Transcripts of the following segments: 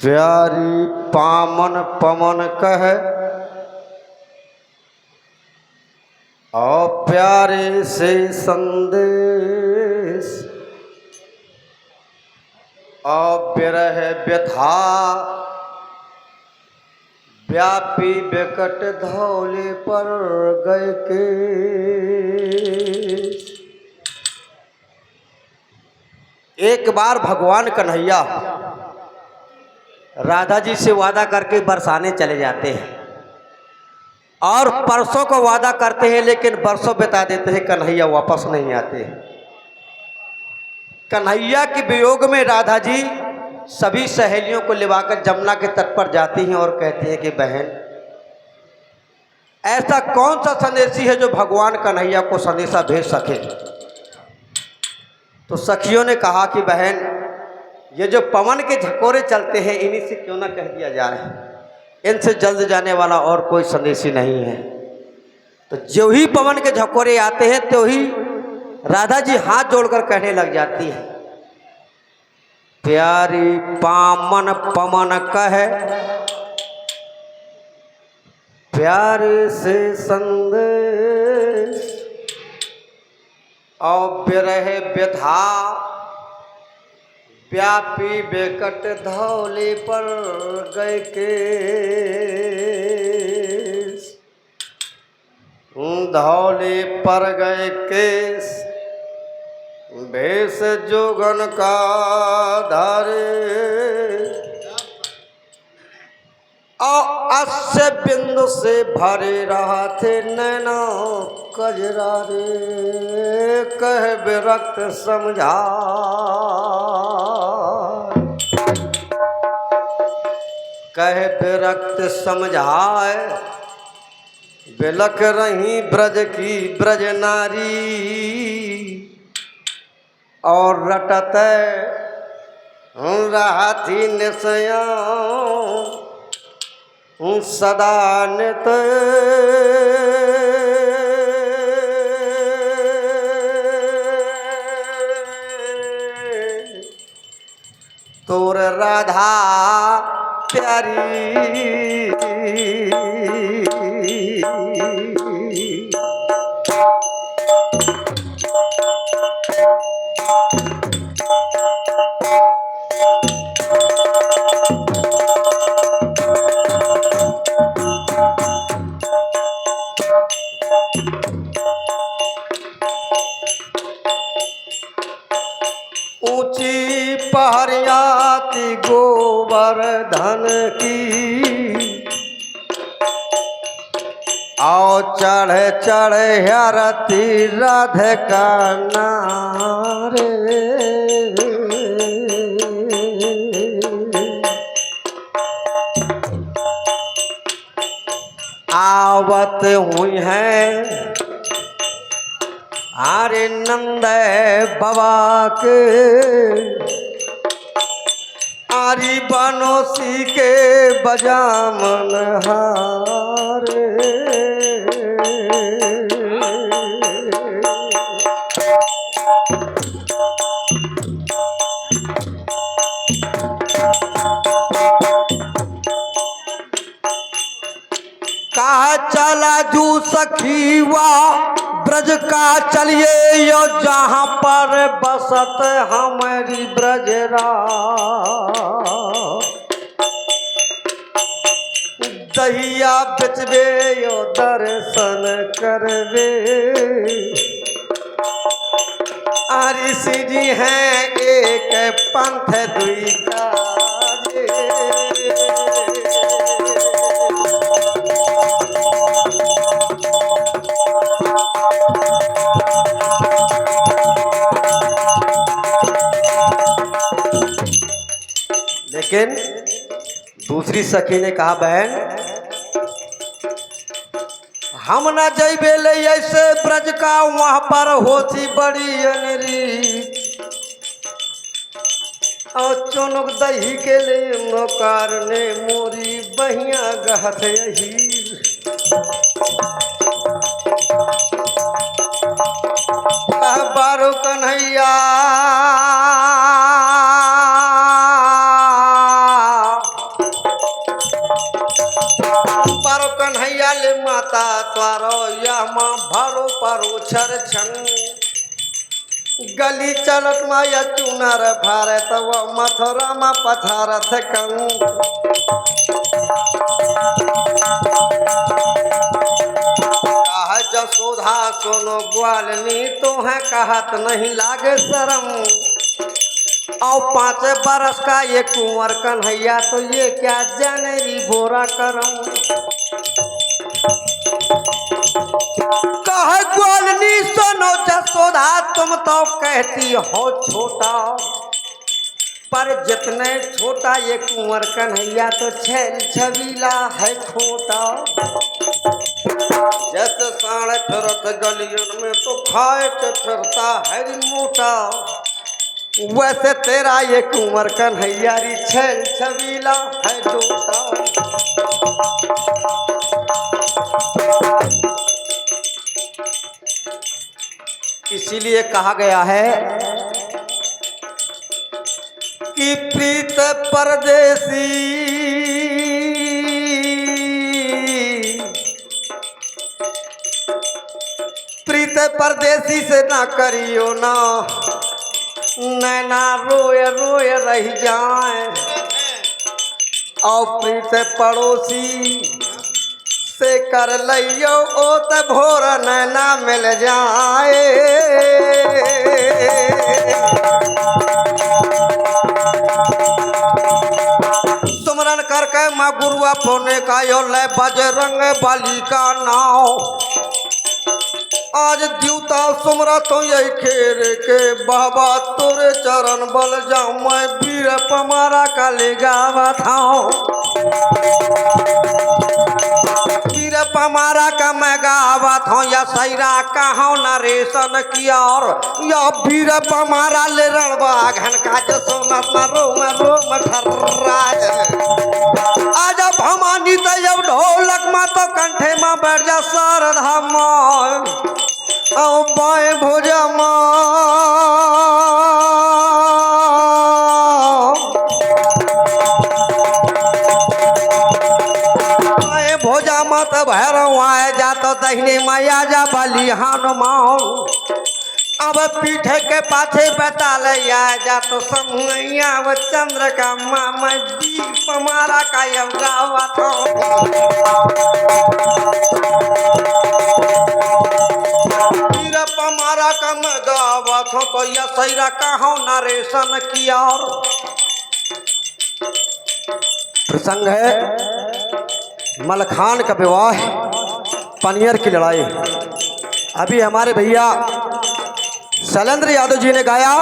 प्यारी पामन पवन कह और प्यारे से संदेश और विरह व्यथा व्यापी विकट धौले पर गए के। एक बार भगवान कन्हैया राधा जी से वादा करके बरसाने चले जाते हैं और परसों को वादा करते हैं, लेकिन बरसों बिता देते हैं, कन्हैया वापस नहीं आते। कन्हैया के वियोग में राधा जी सभी सहेलियों को लिवाकर जमुना के तट पर जाती हैं और कहती हैं कि बहन, ऐसा कौन सा संदेशी है जो भगवान कन्हैया को संदेशा भेज सके। तो सखियों ने कहा कि बहन, ये जो पवन के झकोरे चलते हैं इन्हीं से क्यों ना कह दिया जाए, इनसे जल्द जाने वाला और कोई संदेशी नहीं है। तो जो ही पवन के झकोरे आते हैं तो ही राधा जी हाथ जोड़कर कहने लग जाती है, प्यारी पामन पवन कहे प्यारे से संदेश और विरह व्यथा व्यापी विकट धौले पर गए के। धौले पर गए केस भेष जोगन का धारे और अस्य बिंदु से भरे रहा थे नैना कजरा रे। कह विरक्त समझा कह विरक्त समझाए बिलख रही ब्रज की ब्रज नारी और रटत रहा थी निशया सदा नित। तोर राधा प्यारी ऊंची पहरियाती गोवर्धन की आओ चढ़े चढ़े हरती राधिका नारे। आवत हुई है आरे नंद बाबा के आरी बनोसी के बजामन हारे। कहा चला जू सखीवा ब्रज का चलिए यो जहाँ पर बसत हमारी ब्रजरा। दहिया बेचबे यो दर्शन करवे ऋषि जी हैं एक पंथ दुई काजे। लेकिन दूसरी सखी ने कहा, बहन हम न जइबे ले ऐसे ब्रज का, वहाँ पर होती बड़ी अनरी और चुनुक दही के लिए नौकार ने मोरी बहिया गहत यही। बारो कन्हैया त्वारो यह माँ भरो परो छर छन गली चलत माया चुनर भारत वो मथुरा मा पथारथ कंग कहा जसोधा सोनो ग्वालनी तो है कहत नहीं लागे शरम और 5 बरस का ये कुंवर कन्हैया तो ये क्या जनेरी बोरा करम कह ग्वालनी सुनो जसोधा तुम तो कहती हो छोटा पर जितने छोटा ये कुंवर कन्हैया तो छैल छबीला है खोटा जैसे साढ़े फिरत गलियन में तो खाए के फिरता है मोटा वैसे तेरा ये कुंवर कन्हैया री छैल छबीला है छोटा इसीलिए कहा गया है कि प्रीत परदेसी प्रीत परदेसी से ना करियो ना नैना रोए रोए रह जाए और प्रीत पड़ोसी से कर लियो ओ त भोर नैना मिल जाए सुमरन करके माँ गुरुआ फोने का यो ले बजरंग बली का नाव आज द्यूता सुमरा तो यही खेर के बाबा तोरे चरण बल जाऊं मैं वीर पमारा का ले गावा था वीर पमारा का मैं गावा था या सैरा कहा नरेशन किया और या वीर पमारा ले रणबा घन का जो सोना रोम ठर्राए आज अब हमानी तो जब ढोलक माँ तो कंठे माँ बैठ जा शारदा माँ औ बाएं भुजा माँ बाएं भुजा मत भैरव आए जा तो दहिने मैया जा बलिहान माँ अब पीठे के पाछे बता ले जा तो समैया वो चंद्र का मामा दीप हमारा का गावा था वीर पमारा का मैं गावा था तो यह सैरा कहा नरेशन किया और प्रसंग है मलखान का विवाह पनियर की लड़ाई। अभी हमारे भैया शैलेंद्र यादव जी ने गाया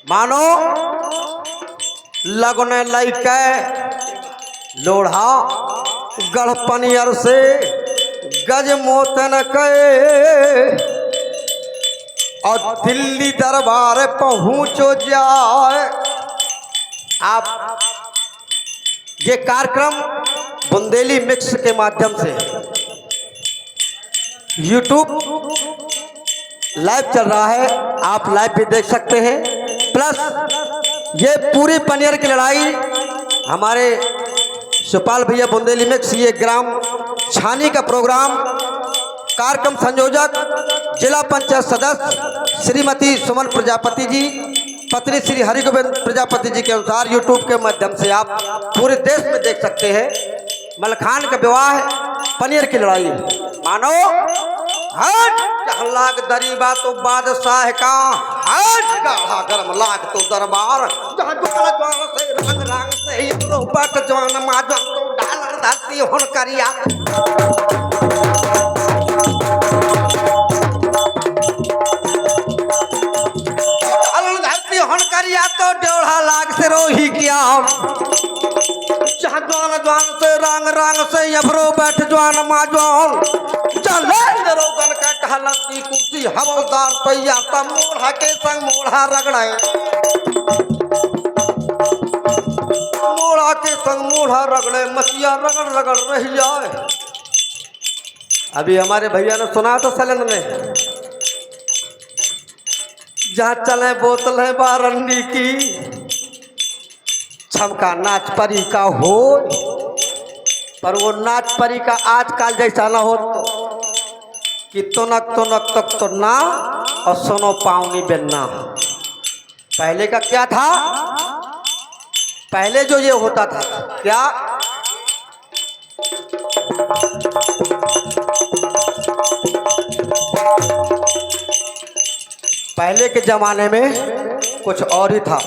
मानो लगने लैके लोढ़ा गढ़ पनियर से गज मोतन के और दिल्ली दरबार पहुंचो जाए। आप ये कार्यक्रम बुंदेली मिक्स के माध्यम से YouTube लाइव चल रहा है, आप लाइव भी देख सकते हैं। प्लस ये पूरी पनियर की लड़ाई हमारे सुपाल भैया बुंदेली मिक्स ये ग्राम छानी का प्रोग्राम कार्यक्रम संयोजक जिला पंचायत सदस्य श्रीमती सुमन प्रजापति जी पत्नी श्री हरिगोविंद प्रजापति जी के अनुसार YouTube के माध्यम से आप पूरे देश में देख सकते हैं। मलखान का विवाह पनियर की लड़ाई मानो हट लाग दरीबा तो बादशाह का हट गाढ़ा गरम लाग तो दरबार जहाँ ज्वाला से रंग रंग से तो बट जवान माजन तो डालर धरती होन करिया डालर धरती होन करिया तो डेढ़ा लाख से रोही किया जहाँ जवान से रंग रंग से यबरो बैठ जवान माजन रोगन का कहलती कुर्सी हवलदार पैया तब मोढ़ा के संग मोढ़ा रगड़े मोढ़ा के संग मोढ़ा रगड़े मसिया रगड़ रगड़ रही जाए। अभी हमारे भैया ने सुना तो सलन में जहाँ चले बोतल है बारंडी की छमका नाच परी का हो पर वो नाच परी का आजकल जैसा ना हो तो कि तोनक तोनक तक तो ना और सुनो पावनी बेलना। पहले का क्या था, पहले जो ये होता था क्या, पहले के जमाने में कुछ और ही था।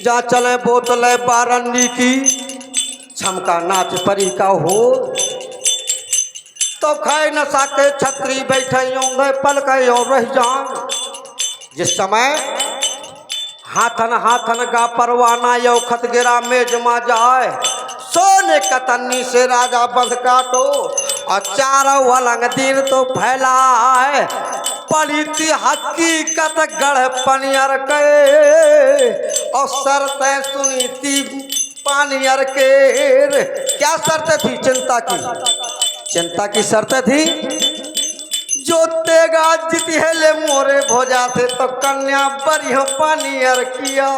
जहाँ चले बोतल बारंडी की, छमका नाच परी का हो, तो खाए न साके छतरी बैठे पल के और रह जान। जिस समय हाथन हाथन का परवाना यो खत गिरा मेज मा जाए, सोने कतन्नी से राजा बंध काटो और चारों वलंग दिन तो फैलाए। पलिती हकीकत गढ़ पनियर के और शर्तें सुनी थी पानियर के। क्या शर्तें थी? चिंता की, चिंता की शर्तें थी। जो तेगा जीती है ले मोरे भोजा से तो कन्या बरियो पानियर किया।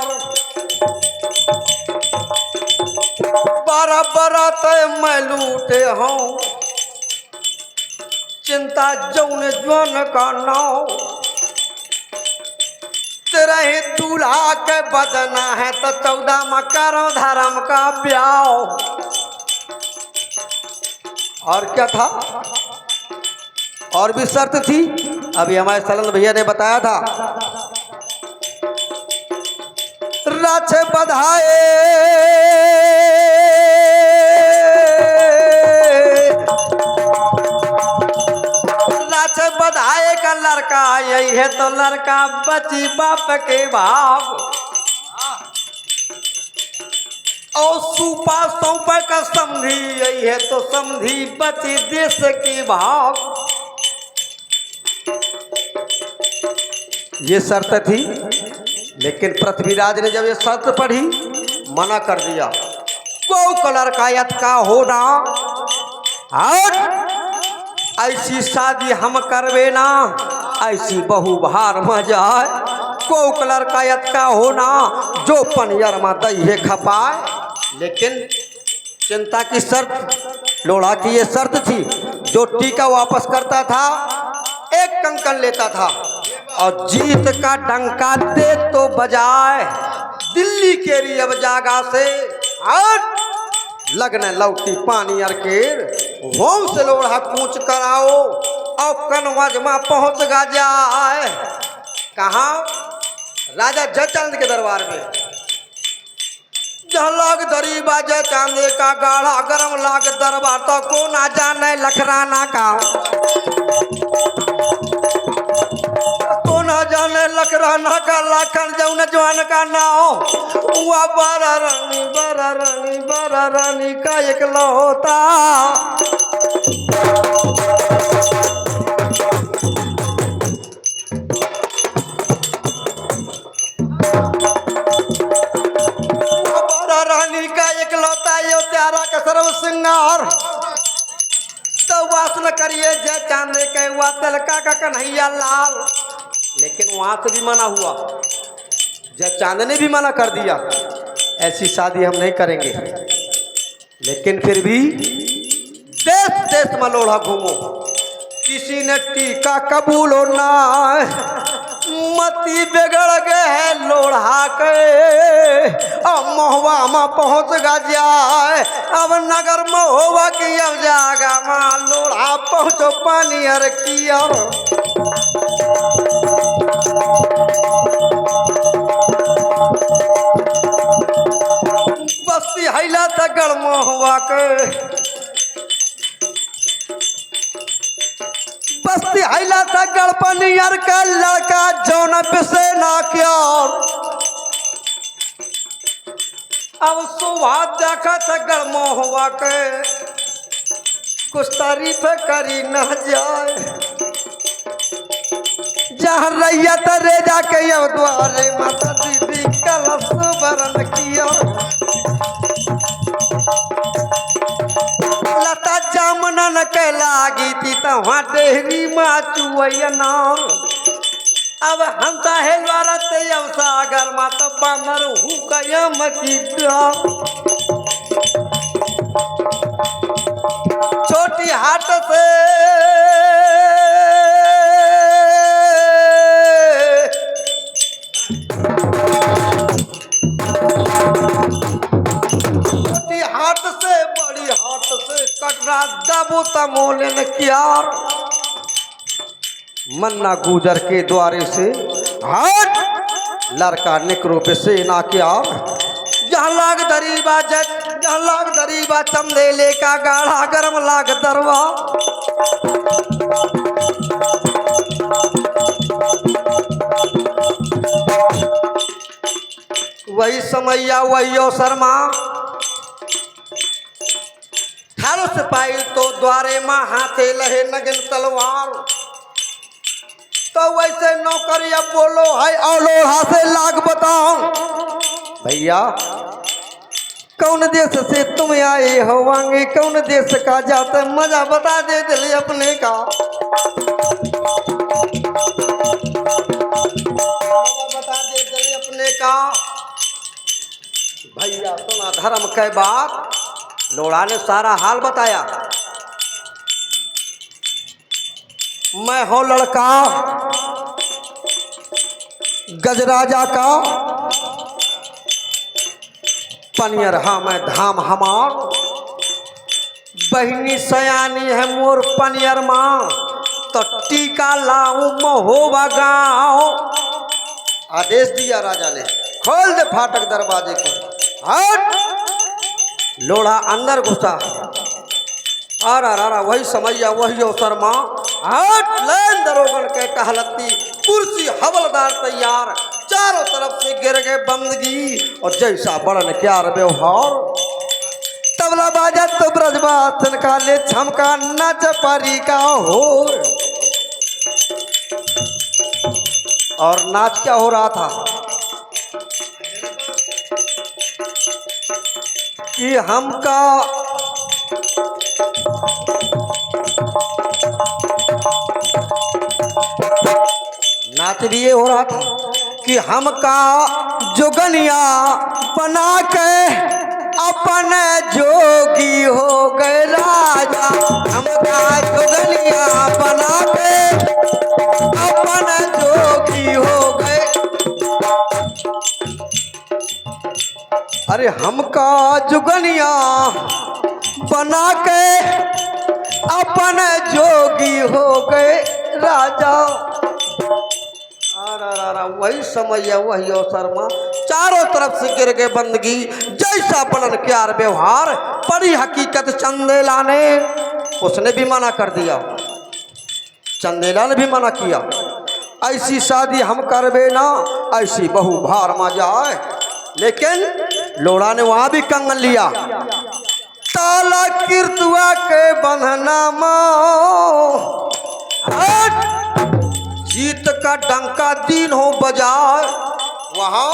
बारह बारह तय मैं लूटे हूँ, चिंता जौन जौन का नाव। तेरा ही दूल्हा के बदना है तो 14 में करो धर्म का ब्याह। और क्या था? और भी शर्त थी, अभी हमारे सलन भैया ने बताया था। राछ बधाए राछ बधाए का लड़का यही है तो लड़का बची बाप के भाव। और सुपा सौंपा का समधी यही है तो समधी बची देश की भाव। ये शर्त थी, लेकिन पृथ्वीराज ने जब ये शर्त पढ़ी मना कर दिया। को कलर का यत का होना और ऐसी शादी हम करवे ना, ऐसी बहु भार में जाए। को कलर का यत का होना जो पनियर में दही खपाए। लेकिन चिंता की शर्त, लोढ़ा की ये शर्त थी, जो टीका वापस करता था एक कंकन लेता था और जीत का डंका दे तो बजाए। दिल्ली के रियब जागा से और लगने लौटी पानी अरकेर, वों से लोढ़ा कूच कराओ और कनवज में पहुंच गा जाए। कहाँ? राजा जयचंद के दरबार में। जहाँ लाग दरी बाजे चांदे का गाढ़ा, गरम लाग दरबार तो को ना जाने लखराना का। को ना जाने लखराना का लाखन जौन जवान का नाव। हुआ बारा रानी बारा रानी बारा रानी का एक लहोता। रानी का एक लौता यो प्यारा का सर्व श्रृंगार। तो वास न करिए जय चांदे के हुआ तिलका का कन्हैया लाल। लेकिन वहां से भी मना हुआ, जय चांद ने भी मना कर दिया, ऐसी शादी हम नहीं करेंगे। लेकिन फिर भी देश देश में लोढ़ा घूमो, किसी ने टीका कबूल ना। मती बिगड़ गए है लोढ़ा के, अब महुआ में पहुंच गा जाए। अब नगर महुआ की अब जागा मां लोढ़ा पहुंचो पानी अर किया। बस्ती हैला तक गढ़ महुआ के, बस्ती हैला था गड़पनियर का लड़का जौन पिसे ना क्या। अब सुबह देखा था गड़मो हुआ के, कुछ तारीफ करी न जाए। जहाँ रैया रे जाके अब द्वारे माता दीदी कलश वरण किया। लता जामनन के लागी थी तहाँ डेहरी माँ चुअना। अब हंसा है द्वारा ते अब सागर माँ तो बांदर हूँ कयम की पोता मोलन क्यार, मन्ना गुजर के द्वारे से हट लड़का निकरो पे सेना क्यार। जहाँ लाग दरीबा जहाँ लाग दरीबा चंदेले का गाढ़ा गरम लाग दरवा। वही समैया वही शर्मा ठारो सिपाही तो द्वारे माँ हाथे लहे नगन तलवार। तो वैसे नौकरी अब बोलो है औलोहा से लाग बताओ भैया कौन देश से तुम आए होवांगे, कौन देश का जाते मजा बता दे दिल अपने का। बता दे दिल अपने का भैया। सुना धर्म के बात, लोड़ा ने सारा हाल बताया। मैं हूं लड़का गजराजा का पनियर, हाँ मैं धाम हमार। बहनी सयानी है मोर पनियर माँ, तो टीका लाऊं महोबा गाँव। आदेश दिया राजा ने, खोल दे फाटक दरवाजे को। हट लोड़ा अंदर घुसा। अरा वही समैया वही शर्मा हट लैन दरोगन के कहलती। कुर्सी हवलदार तैयार, चारों तरफ से गिर गए बंदगी। और जैसा बड़न क्यार व्यवहार, तबला बाजा तो ब्रजबातन का ले छमका नाच पारी का हो। और नाच क्या हो रहा था कि हमका नाच भी ये हो रहा था कि हमका जोगनिया बना के अपन जोगी हो गए राजा। हमका जोगनिया बना के अपन जोगी हो गए। अरे हमका जुगनिया बना के अपन जोगी हो गए राजा। वही समय वही शर्मा, चारों तरफ से गिर गए बंदगी। जैसा बलन क्यार व्यवहार, परी हकीकत चंदेला ने। उसने भी मना कर दिया, चंदेला ने भी मना किया। ऐसी शादी हम करबे ना, ऐसी बहू भार मा जाए। लेकिन लोड़ा ने वहां भी कंगन लिया। ताला किरतुआ के बंधना माँ, जीत का डंका दिन हो बजाए। वहां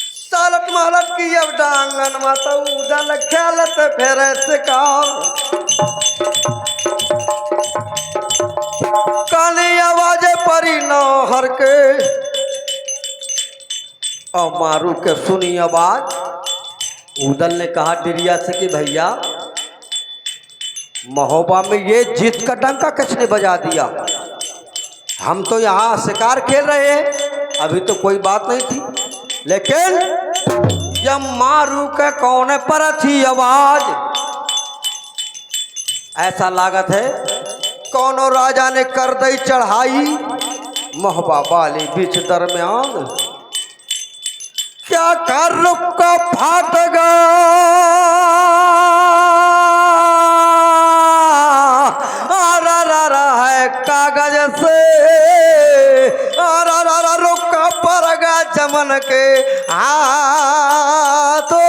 सालत महलत की अब डांगन माता उदल ख्यालत फेर से काली आवाजे परी नौहर के। और मारू के सुनी आवाज। उदल ने कहा डिरिया से कि भैया महोबा में ये जीत का डंका किसने बजा दिया? हम तो यहाँ शिकार खेल रहे हैं, अभी तो कोई बात नहीं थी। लेकिन जब मारू के कोने पर थी आवाज, ऐसा लागत है कौनो राजा ने कर दी चढ़ाई। महोबा वाली बीच दरमियान क्या कर रुका फाट गया। है कागज से रुका पर गया चमन के हाथों।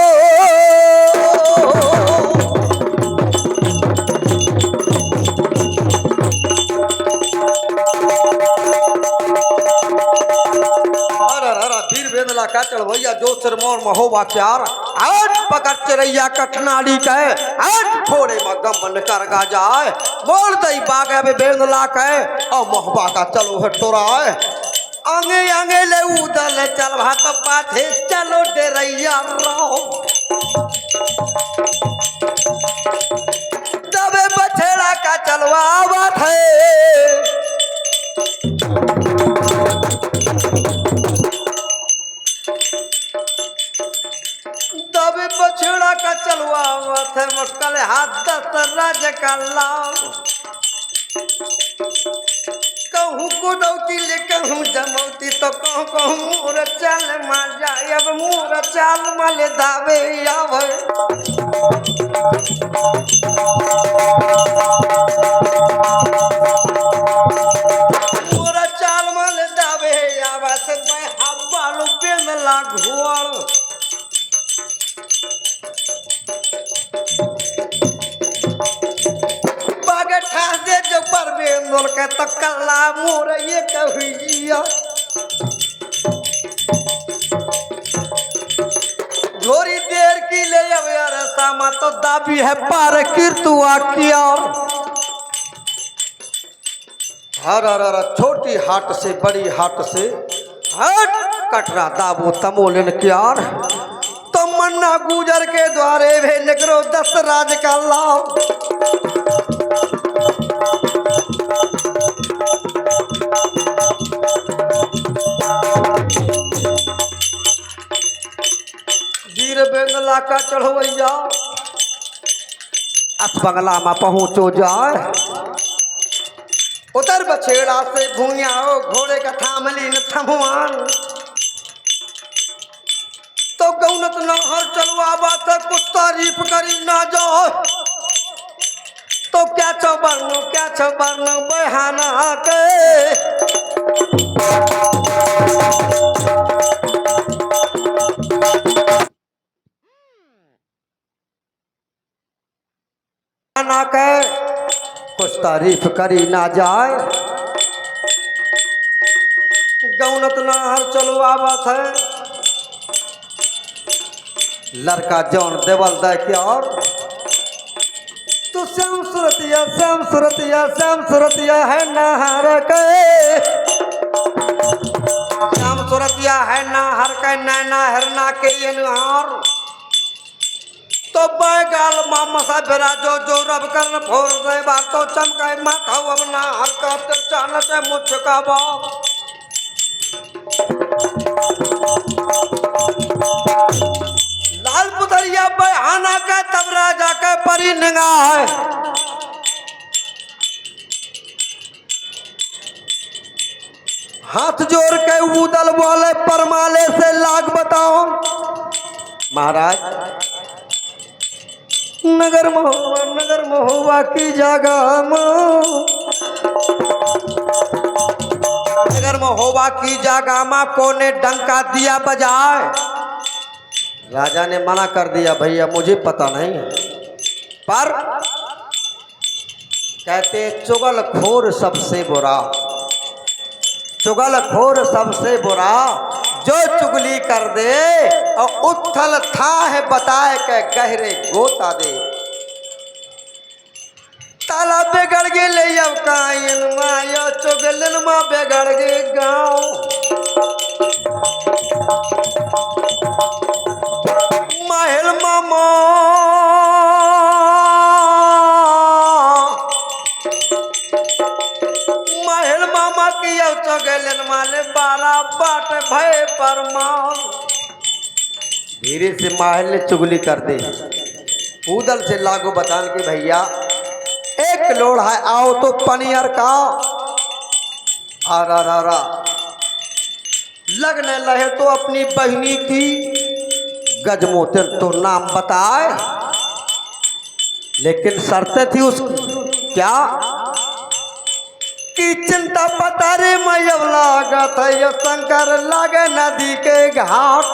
बेदला का चढ़वैया जो सिरमौर महोबा प्यार आज पकड़ चिड़ैया कठनाड़ी कहे आज थोड़े में गम कर गा जाए। बोल दई बागे में बेदला कहे और महोबा का चलो है टोराए। आगे आगे ले उदल चल भात पाथे चलो डेरैया रहो। दबे बछेड़ा का चलवावत है। दबे बछड़ा का चलवावत है। मुश्किल हाथ दस राज का तो कहूँ कहूँ मोर चाल मार जाए अब मोर चाल मल दावे आवे मोर चाल मल दावे आवे से मैं हवा लू बेंदला घुआड़ ठास दे जो पर बेंदोल के तो कल्ला मोर ये कहिया थोड़ी देर की ले अब यार सामा तो दाबी है पार कीर्तुआ किया हर हर छोटी हाट से बड़ी हाट से हट कटरा दाबो तमोलन क्यार तो मन्ना गुजर के द्वारे भे निकरो 10 राज का लाभ वीर बेंगला का चढ़वैया अस बंगला में पहुंचो जाए उतर बछेड़ा से भूया हो घोड़े का थामली न थमवान तो गौनत न हर चलवा बात कुछ तारीफ करी ना जाओ तो क्या चबरनो बहाना के ना कह कुछ तारीफ करी ना जाए गौनत ना हर चलो आवत है लड़का जौन देवल दे के और तो श्याम सुरतिया है नहर के श्याम सुरतिया है नहर के नैना हरना के ये नहर तो बैगाल मामा सा बेरा जो रब कर फोर दे बात तो चमकाए माथा अब ना हर का चान से मुझ का बाप लाल पुतरिया बहाना का तब राजा के परी निगाह है हाथ जोड़ के उदल बोले परमाले से लाग बताओ महाराज नगर महुआ की जगह नगर महुआ की जगह माँ कोने डंका दिया बजाए राजा ने मना कर दिया भैया मुझे पता नहीं है पर कहते चुगलखोर सबसे बुरा चुगलखोर सबसे बुरा जो चुगली कर दे और उथल था है बताए के गहरे गोता दे ताला बिगड़ गए ले अब काइन माया चुगलन माँ बिगड़ गए गाँव माहिल मामा माहिल मामा की अब चुगलन माले 12 बाट भय परमान धीरे से माहिल ने चुगली कर दी उदल से लागू बतान के भैया एक लोड़ है आओ तो पनियर का आरा लगने लहे तो अपनी बहनी की गजमोतिर तो नाम बताए लेकिन शर्तें थी उसकी क्या की चिंता पता रे मैं लागत है ये शंकर लागे नदी के घाट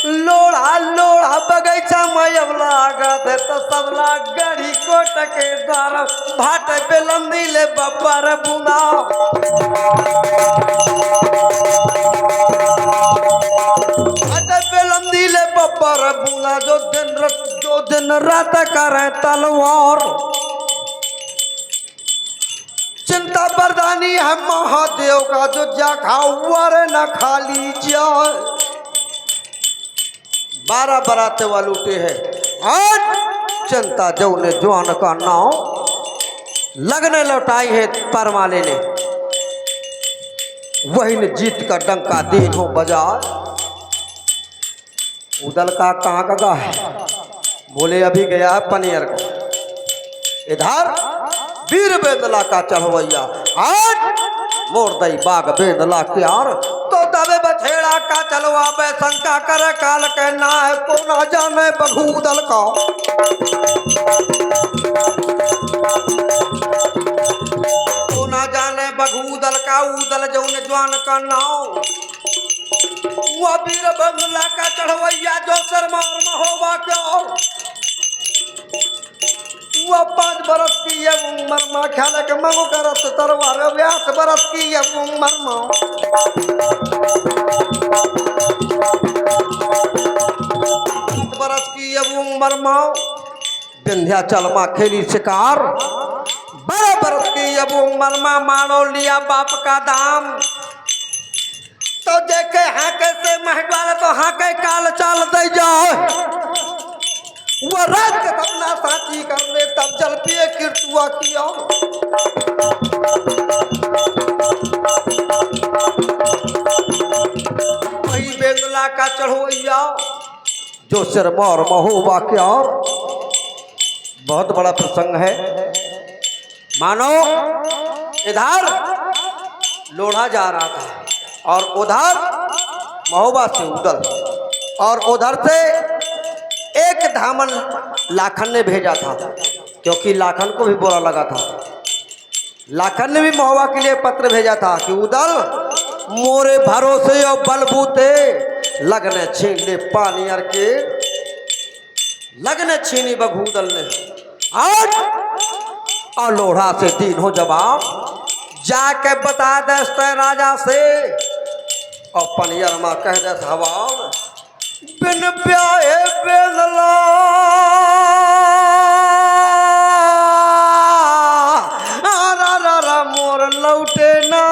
लोढ़ा बगैचा में अब लागत है तो सबला गढ़ी कोट के द्वार भाट पे लंदी ले बब्बर बुना भाट पे लंदी ले बब्बर बुना जो दिन रात करे तलवार चिंता बरदानी है महादेव का जो जा खावर न खाली जाए 12 बराते वाले उठे हैं आज चिंता जो ने जवान का नाव लगने लौटाई है परमाले ने वही ने जीत का डंका देनो बाजार उदल का कहाँ का है बोले अभी गया है पनियर को इधर वीर बेदला का चढ़वैया आज मोर दई बाग बेदला क्यार तो दबे बछेड़ा का चलवा बे शंका करे काल के ना है को ना जाने बघूदल का को ना जाने बघूदल का उदल जौन जवान का नाव वो वीर बंगला का चढ़वैया जो सरमार महोबा क्यार वो 5 बरस की ये उम्र में ख्याल के मंगो करत तरवार 20 बरस की ये उम्र में 5 बरस की ये उम्र में विंध्याचल में खेली शिकार 12 बरस की ये उम्र में मानो लिया बाप का दाम तो देखे हाके से महवाल तो हाके काल चाल दे जाओ वो रात के अपना साथी कर ले तब जल पिए कीर्तुआ किया वही बेंगला का चढ़ोइया जो सिरमौर महोबा क्या बहुत बड़ा प्रसंग है। मानो इधर लोढ़ा जा रहा था और उधर महोबा से उदल और उधर से एक धामन लाखन ने भेजा था क्योंकि लाखन को भी बुरा लगा था। लाखन ने भी महोबा के लिए पत्र भेजा था कि उदल मोरे भरोसे और बलबूते लगने छीन ले पानी अर के लगने छीनी बघूदल ने आज और लोढ़ा से दीन हो जवाब जाके बता दे राजा से और पनियर माँ कह दे हवाल बिन ब्याहे बेदला मोर लौटे ना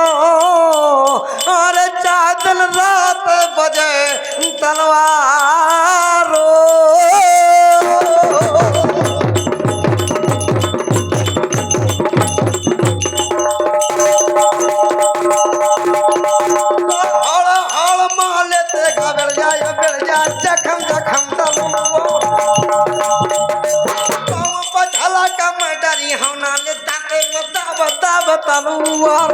अरे चादल रात बजे तलवारो हड़ हड़ माले ते घबड़ जा जखम जखम तलुओ पाँव पछला का मैं डरी होना ले ताके बता तलुआर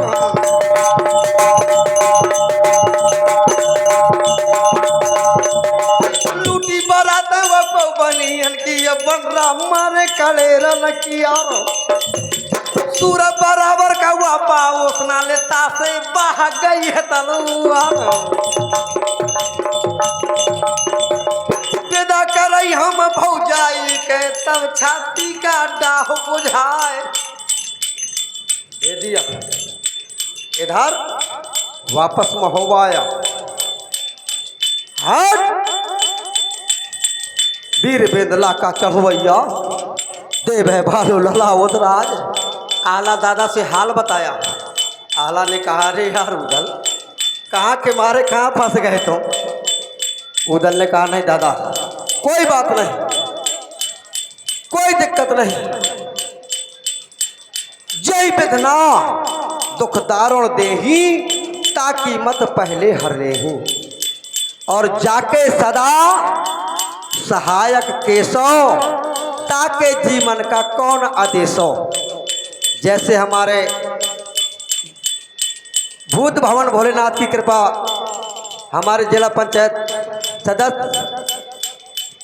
लूटी बरात वो को बनियन की ये बनरा मारे काले रन किया सूर बराबर का हुआ पाओ उसना लेता से बह गई है तलुआर विदा करई हम भौजाई के तब छाती का डाह बुझाए दे दिया। इधर वापस महोबा आया हट वीर बेदला का चढ़वैया देव है भालो लला उदराज आला दादा से हाल बताया। आला ने कहा रे यार उदल कहाँ के मारे कहाँ फंस गए तुम। उदल ने कहा नहीं दादा कोई बात नहीं कोई दिक्कत नहीं जय बेदना दुख दारुण देही ताकि मत पहले हर रेहू और जाके सदा सहायक केसो ताके जीवन का कौन आदेशो। जैसे हमारे भूत भवन भोलेनाथ की कृपा हमारे जिला पंचायत सदस्य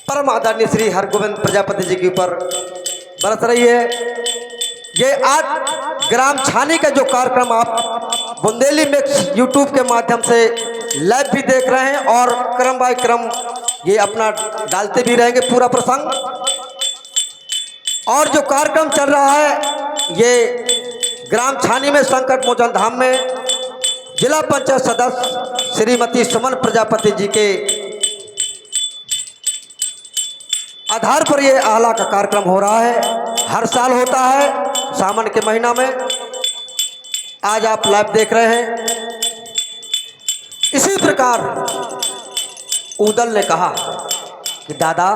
परम आदरणीय श्री हरगोविंद प्रजापति जी के ऊपर बरस रही है। ये आज ग्राम छानी का जो कार्यक्रम आप बुंदेली मिक्स यूट्यूब के माध्यम से लाइव भी देख रहे हैं और क्रम बाय क्रम ये अपना डालते भी रहेंगे पूरा प्रसंग। और जो कार्यक्रम चल रहा है ये ग्राम छानी में संकट मोचन धाम में जिला पंचायत सदस्य श्रीमती सुमन प्रजापति जी के आधार पर ये आला का कार्यक्रम हो रहा है। हर साल होता है सावन के महीना में। आज आप लाइव देख रहे हैं। इसी प्रकार उदल ने कहा कि दादा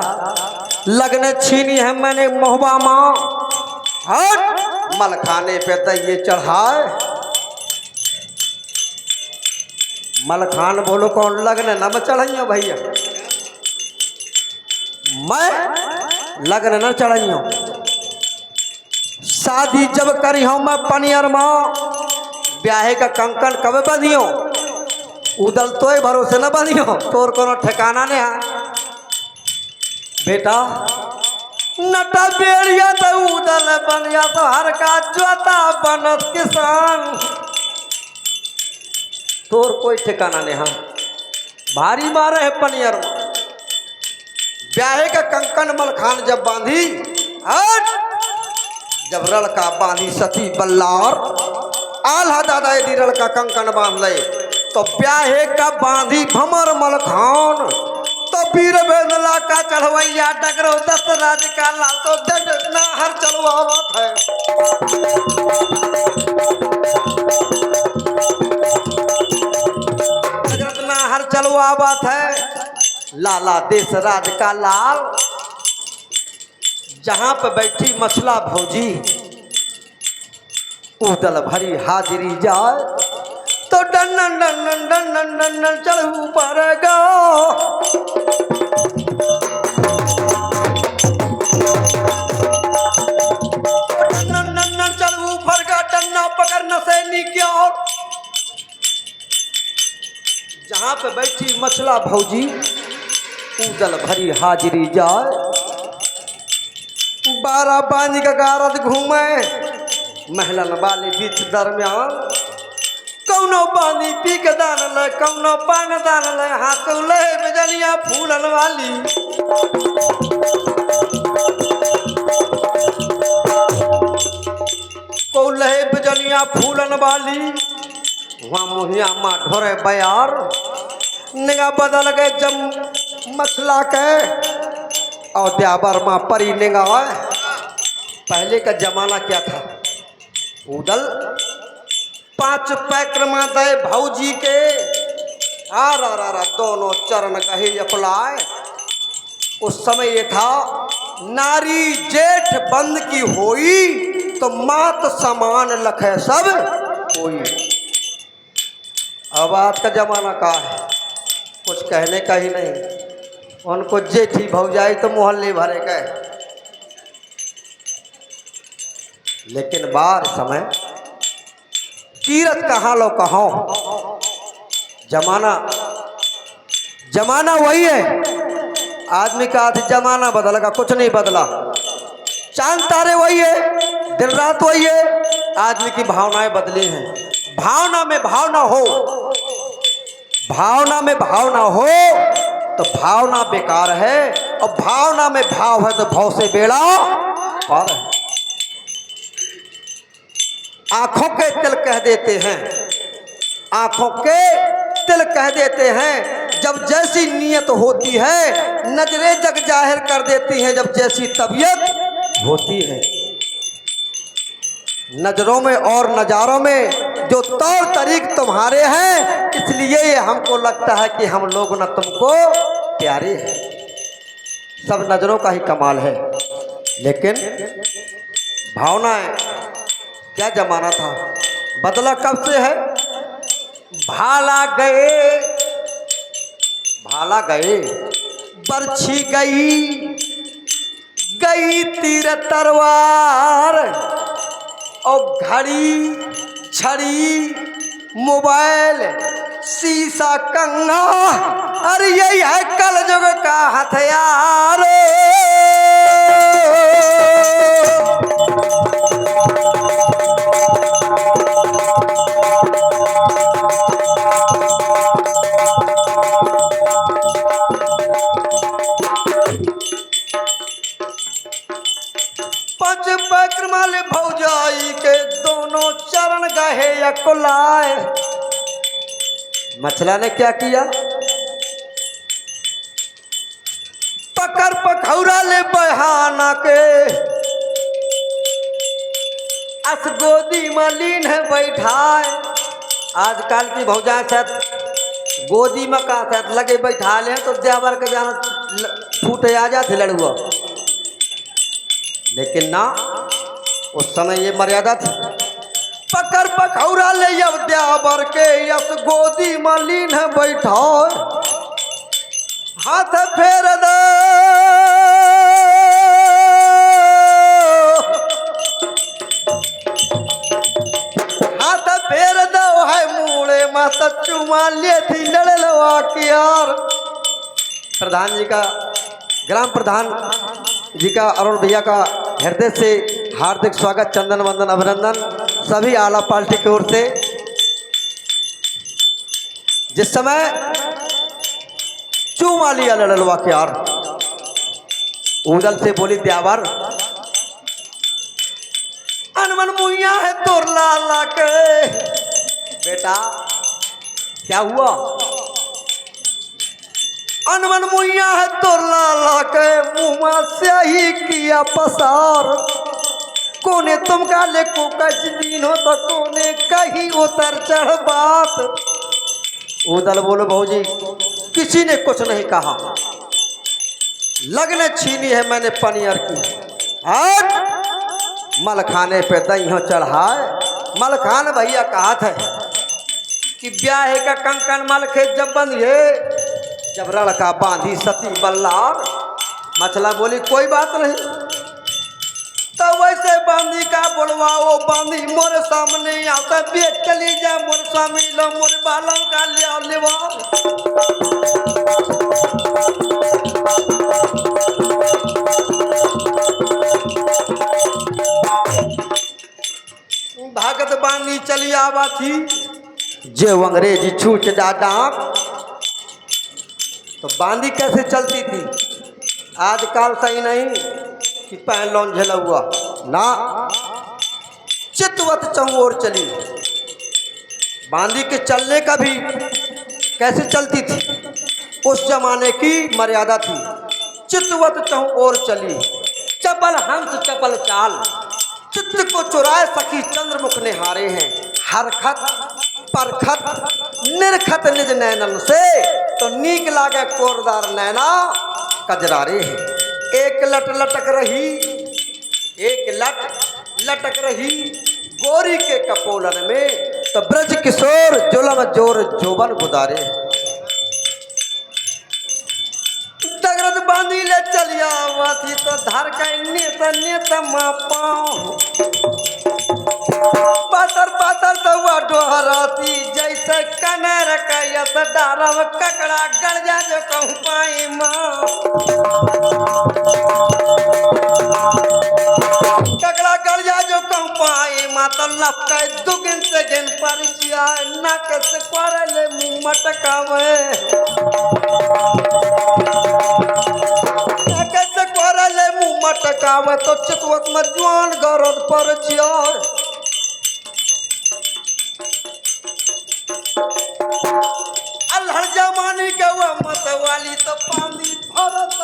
लगने छीनी है मैंने महोबा माँ हट मलखाने पे तो ये चढ़ाए। मलखान बोलो कौन लगने न मैं चढ़ाइयो भैया मैं लगने न चढ़ाइयो। शादी जब करी हूँ मैं पनियर माँ ब्याहे का कंकन कब बंधियो, उदल तोय भरोसे न बंधियो, तोर कोनो ठिकाना नहीं है बेटा। नटा बेड़िया तो उदल बनिया तो हर का जोता बनत किसान, तोर कोई ठिकाना नहीं है। भारी मारे है पनियर में। ब्याहे का कंकन मलखान जब बांधी, हट जब रलका बांधी सती बल्लार, आल्हा दादा यदि रलका कंकन बांध ले तो ब्याहे का बांधी भमर मलखान, तो वीर बेदला का चढ़वैया डगरो दस राज का लाल, तो डगना हर चलवावत है। डगना हर चलवावत है, लाला देश राज का लाल। जहां पे बैठी मछला भौजी, उदल भरी हाजिरी जाए, तो done done done done done done चढ़ ऊपर गो। चल ऊपर का डन्ना पकड़ना सैनिक की ओर। जहां पे बैठी मछला भौजी, उदल भरी हाजिरी जाए। 12 बांझ का गारद घूमे महलन वाले बीच दरमियान, कौनो पानी पी के दान ले, कौनो पान दान ले, हाथ ले बेजनिया फूलन वाली। को लहे बेजनिया फूलन वाली, वहाँ मुहिया माँ ढोरे बयार, निगाह बदल गए जब मछला के और द्याबर माँ परी निगाह। पहले का जमाना क्या था, उदल 5 पैक्रमा दे भौजी के, आ दोनों चरण कहे अपलाए। उस समय ये था, नारी जेठ बंद की होई, तो मात समान लखे सब कोई। अब आज का जमाना का है, कुछ कहने का ही नहीं। उनको जेठी भौजाई तो मोहल्ले भरे का है। लेकिन बार समय तीरथ कहाँ लो कहो, जमाना वही है। आदमी का आधी जमाना बदला का कुछ नहीं बदला, चांद तारे वही है, दिन रात वही है, आदमी की भावनाएं बदली हैं। भावना में भावना हो, भावना में भावना हो तो भावना बेकार है, और भावना में भाव है तो भाव से बेड़ा पार है। आंखों के तिल कह देते हैं, आंखों के तिल कह देते हैं, जब जैसी नीयत होती है नजरें जग जाहिर कर देती हैं, जब जैसी तबीयत होती है। नजरों में और नज़ारों में जो तौर तरीक तुम्हारे हैं, इसलिए ये हमको लगता है कि हम लोग न तुमको प्यारे हैं। सब नजरों का ही कमाल है, लेकिन भावनाएं, क्या जमाना था, बदला कब से है। भाला गए बरछी गई तीर तरवार, और घड़ी छड़ी मोबाइल शीशा कंघा, अरे यही है कल युग का हथियार। पैक्रमाले भौजाई के दोनों चरण गहे अकुलाए। मछला ने क्या किया, पकड़ पखौरा ले बहाना के, अस गोदी मलीन है बैठाए। आजकल की भौजाएं शायद गोदी में का शायद लगे बैठा ले तो देवर के जाना फूटे आ जाते लड़ुआ, लेकिन ना, उस समय ये मर्यादा थी। पकड़ पखौरा ले अब द्यावर के, यस गोदी मलीन है बैठा, हाथ फेर दो, हाथ फेर दो माता चुमा लिए थी लड़लवा की यार। प्रधान जी का, ग्राम प्रधान जी का, अरुण भैया का हृदय से हार्दिक स्वागत, चंदन वंदन अभिनंदन सभी आला पार्टी की ओर से। जिस समय चूमा लिया लड़लवा के यार, उदल से बोली द्यावर अनमन मुइया है तोर लाला के। बेटा क्या हुआ? अनमन मुइया है तोर लाला के, मुँह से ही किया पसार। कोने तुम का ले को कच दिन हो तो कोने कहीं उतर चढ़ बात। उदल बोलो भौजी किसी ने कुछ नहीं कहा, लगने छीनी है मैंने पनियर की। मलखाने पे दही चढ़ाए। मलखान भैया कहा था कि ब्याह का कंकन मलखे जब बंधिए, जब लड़का बांधी सती बल्लार। मछला बोली कोई बात नहीं, तो वैसे बांधी का बोलवाओ, बांधी मोरे सामने आता बेच चली जा मोर स्वामी लो मोरे बालम का लिया लेवा। भागत बानी चली आवा थी, जो अंग्रेजी छूट डाटा। तो बांदी कैसे चलती थी? आजकल सही नहीं कि पहन लौन झला हुआ ना, चितवत चौर चली। बांदी के चलने का भी कैसे चलती थी, उस जमाने की मर्यादा थी। चितवत चौर चली, चपल हंस चपल चाल। चित्त को चुराए सखी चंद्रमुख ने हारे हैं। हरखत परखत निरखत निज नैनन से, तो नीक लागे कोरदार नैना कजरारे हैं। एक लट लटक रही, एक लट लटक रही गोरी के कपोलन में, तो ब्रज किशोर जुलम जोर जोबन गुदारे। दगरद बांधी ले चलिया थी, तो धर का नेत नेत मापाओ। पातर पातर तो डोहराती, जैसे कनेर कैस डारव ककड़ा गड़ जा जो कहूँ पाई माँ। ककड़ा गड़ जा जो कहूँ पाई माँ, तो लपके दुगिन से गिन पर जिया नक से ले मुँह मटकावे। कैसे ले मुँह मटकावे, तो चितवत में जवान गरद पर जिया। अल्हड़ जमानी के वो मतवाली, तो पानी भरत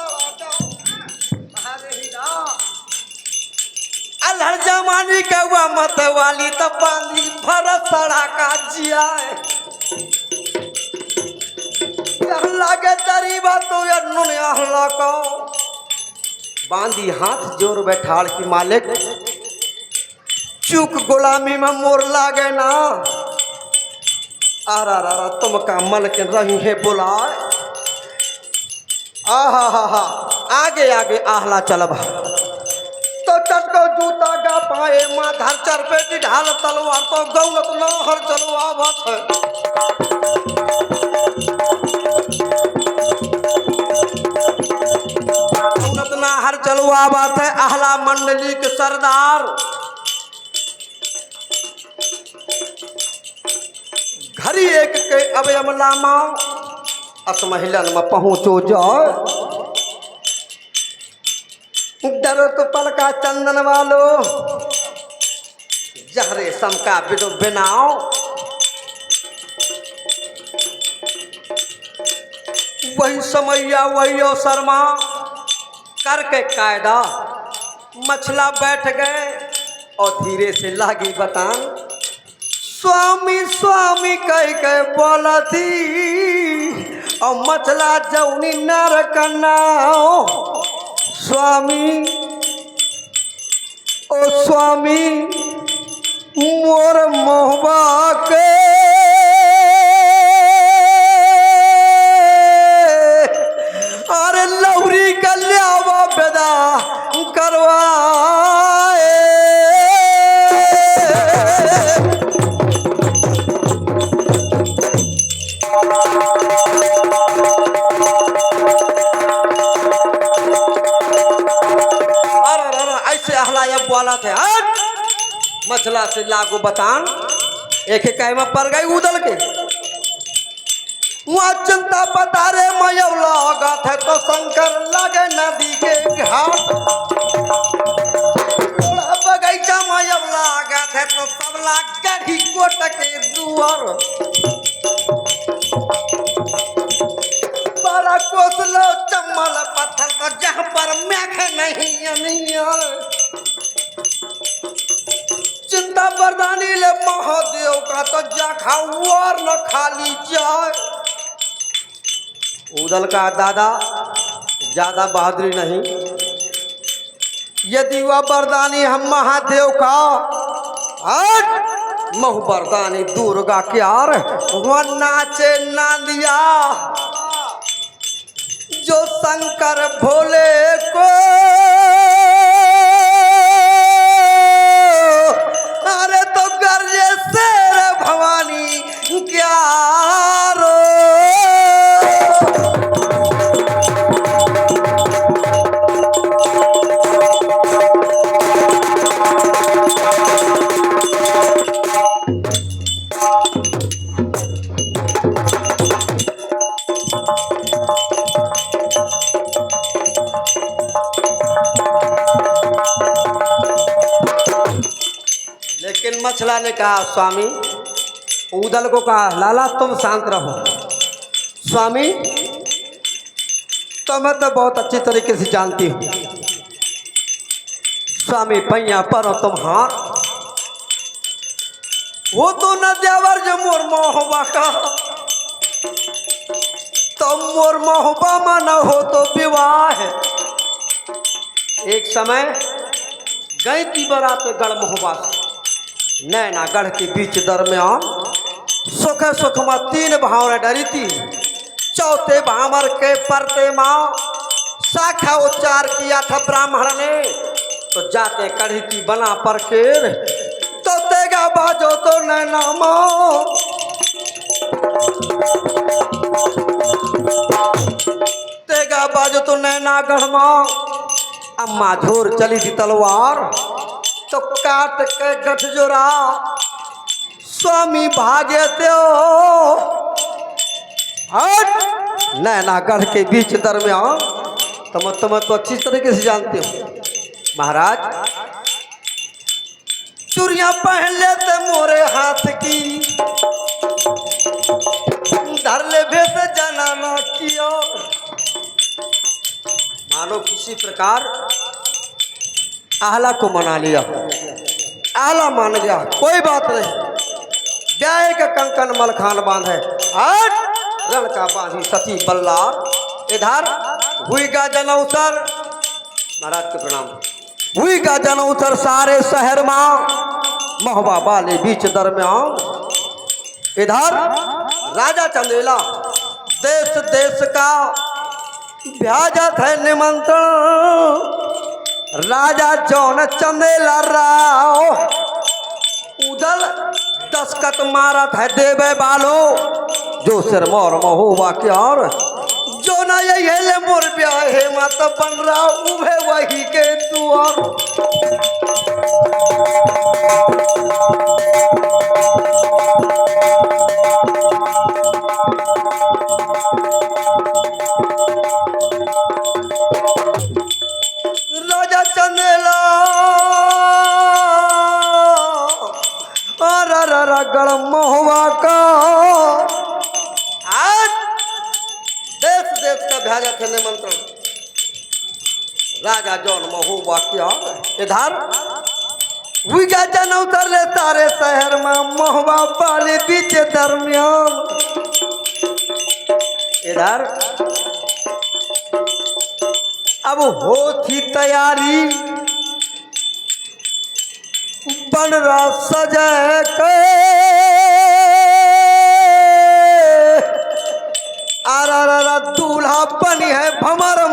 अल्हड़ जमानी के वो मतवाली, तो पानी भरत सड़ा का जिया। लागे तरीबा तो नुनिया को बांधी हाथ जोर बैठाड़ की मालिक, चूक गुलामी में मोर लागे ना। आरा रा तुम का मल के रही है बुलाए। आहा हा हा आगे आगे आहला चलब, तो चटको जूता गा पाए माँ धर चर पेटी ढाल तलवार, तो गौलत न हर चलवा बात। गौलत ना हर चलवा बात है। आहला मंडली के सरदार घरी एक के अब अमलामा असमहिलन में पहुँचो जाओ। डरो तो पलका चंदन वालो, जहरे समका बिदो बिनाओ। वही समैया वही शर्मा करके कायदा। मछला बैठ गए और धीरे से लागी बतान। स्वामी स्वामी कह के बोला थी, और मछला जौनी नर कन्नाओ। स्वामी ओ स्वामी मोर मोहबा के, अरे लौरी का लियावा बेदा करवाए। ऐसे अहलाया बोला थे हट मछला से लागू बतान एक कह में पड़ गई उदल के वहाँ चिंता पता रे मयवला होगा थे तो शंकर लगे नदी के घाट बगीचा मयवला होगा थे तो सबला गढ़ी कोट के दुआर बड़ा कोसलो चम्मल पत्थर तो जहाँ पर मेघ नहीं चिंता बरदानी ले महादेव का तो जा खाओ न खाली जाए उदल का दादा ज्यादा बहादुरी नहीं यदि वह बरदानी हम महादेव का महु बरदानी दुर्गा के आर वह नाचे नांदिया जो शंकर भोले को अरे तो गर्जे शेर भवानी क्या रो लेकिन मछला ने कहा स्वामी उदल को कहा लाला तुम शांत रहो स्वामी तो मैं तो बहुत अच्छी तरीके से जानती हूँ स्वामी पैया पर तुम हाथ वो तो न देवर जो मोर मोहबा का तो मोर मोहबा में न हो तो विवाह एक समय गई की बरात गढ़ मोहबा नैना गढ़ के बीच दरमियान सुख सुख में तीन भाव ने डरी थी चौथे भामर के परते माँ शाखा उच्चार किया था ब्राह्मण ने तो जाते कढ़ी की बना पर केर तो तेगा बाजो तो नैना माँ तेगा बाजो तो नैना गढ़ माँ अम्मा झोर चली थी तलवार तो काट के गठ जोरा स्वामी भागे थे हट नैना गढ़ के बीच दरमियान तुम तो अच्छी तरीके से जानते हो महाराज चूड़ियां पहन लेते मोरे हाथ की धर ले भेद जाना ना किया मानो किसी प्रकार आहला को मना लिया आहला मान गया कोई बात नहीं ब्याह का कंकन मलखान बांधे हट रण का बांधी सती बल्लार इधर हुई का जनौसर महाराज के प्रणाम हुई का जनौसर सारे शहर में महुआ वाले बीच दरमियान इधर राजा चंदेला देश देश का भ्याजत है निमंत्रण राजा जौन चंदेला राव उदल दस्खत मारत है देवे बालो जो सिर मोर महुआ के और जो न ये मोर ब्याहे मत बन रहा उभे वही के दुआर राजा चंदेला गढ़ महुआ का आज देश देश का भेजा थे निमंत्रण राजा जौन महुआ किया इधर विगा जन उतर ले तारे शहर में महुआ वाले बीच दरमियान इधर अब हो थी तैयारी बन रहा सजाए के आरा दूल्हा बनी है भमर